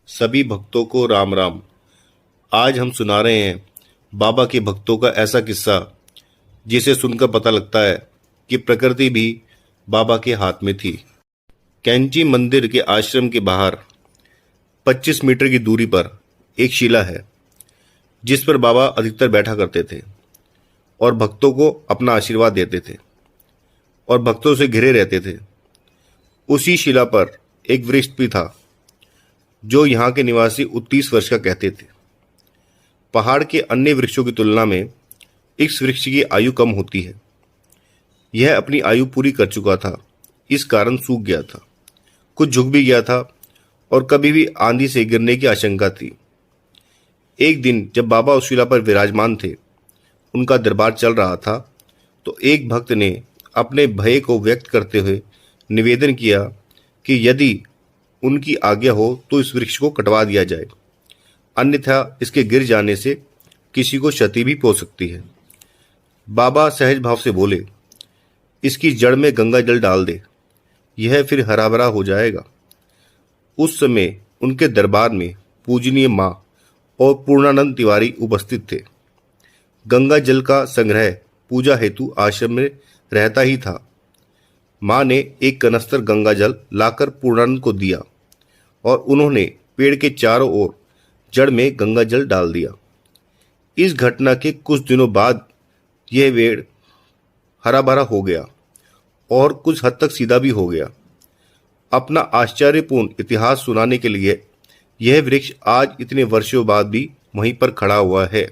सभी भक्तों को राम राम। आज हम सुना रहे हैं बाबा के भक्तों का ऐसा किस्सा जिसे सुनकर पता लगता है कि प्रकृति भी बाबा के हाथ में थी। कैंची मंदिर के आश्रम के बाहर 25 मीटर की दूरी पर एक शिला है जिस पर बाबा अधिकतर बैठा करते थे और भक्तों को अपना आशीर्वाद देते थे और भक्तों से घिरे रहते थे। उसी शिला पर एक वृक्ष भी था जो यहाँ के निवासी 29 वर्ष का कहते थे। पहाड़ के अन्य वृक्षों की तुलना में इस वृक्ष की आयु कम होती है। यह अपनी आयु पूरी कर चुका था, इस कारण सूख गया था, कुछ झुक भी गया था और कभी भी आंधी से गिरने की आशंका थी। एक दिन जब बाबा उस शिला पर विराजमान थे, उनका दरबार चल रहा था, तो एक भक्त ने अपने भय को व्यक्त करते हुए निवेदन किया कि यदि उनकी आज्ञा हो तो इस वृक्ष को कटवा दिया जाए, अन्यथा इसके गिर जाने से किसी को क्षति भी पहुंच सकती है। बाबा सहज भाव से बोले, इसकी जड़ में गंगा जल डाल दे, यह फिर हरा भरा हो जाएगा। उस समय उनके दरबार में पूजनीय माँ और पूर्णानंद तिवारी उपस्थित थे। गंगा जल का संग्रह पूजा हेतु आश्रम में रहता ही था। माँ ने एक कनस्तर गंगा जल लाकर पूर्णानंद को दिया और उन्होंने पेड़ के चारों ओर जड़ में गंगा जल डाल दिया। इस घटना के कुछ दिनों बाद यह पेड़ हरा भरा हो गया और कुछ हद तक सीधा भी हो गया। अपना आश्चर्यपूर्ण इतिहास सुनाने के लिए यह वृक्ष आज इतने वर्षों बाद भी वहीं पर खड़ा हुआ है।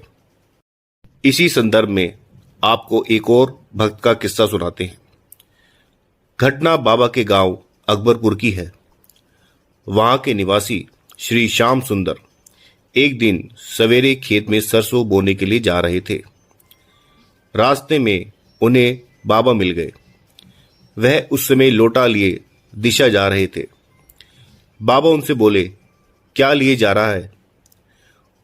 इसी संदर्भ में आपको एक और भक्त का किस्सा सुनाते हैं। घटना बाबा के गांव अकबरपुर की है। वहां के निवासी श्री श्याम सुंदर एक दिन सवेरे खेत में सरसों बोने के लिए जा रहे थे। रास्ते में उन्हें बाबा मिल गए। वह उस समय लोटा लिए दिशा जा रहे थे। बाबा उनसे बोले, क्या लिए जा रहा है?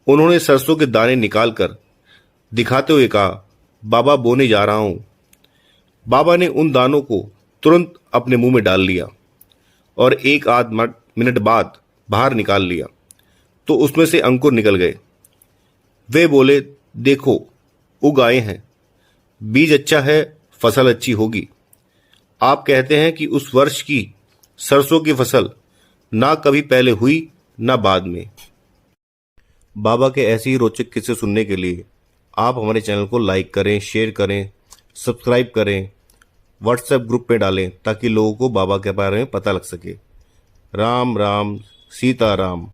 उन्होंने सरसों के दाने निकालकर दिखाते हुए कहा, बाबा बोने जा रहा हूं। बाबा ने उन दानों को तुरंत अपने मुंह में डाल लिया और एक आध मिनट बाद बाहर निकाल लिया तो उसमें से अंकुर निकल गए। वे बोले, देखो उग आए हैं, बीज अच्छा है, फसल अच्छी होगी। आप कहते हैं कि उस वर्ष की सरसों की फसल ना कभी पहले हुई ना बाद में। बाबा के ऐसे ही रोचक किस्से सुनने के लिए आप हमारे चैनल को लाइक करें, शेयर करें, सब्सक्राइब करें, व्हाट्सएप ग्रुप में डालें ताकि लोगों को बाबा के बारे में पता लग सके। राम राम, सीता राम।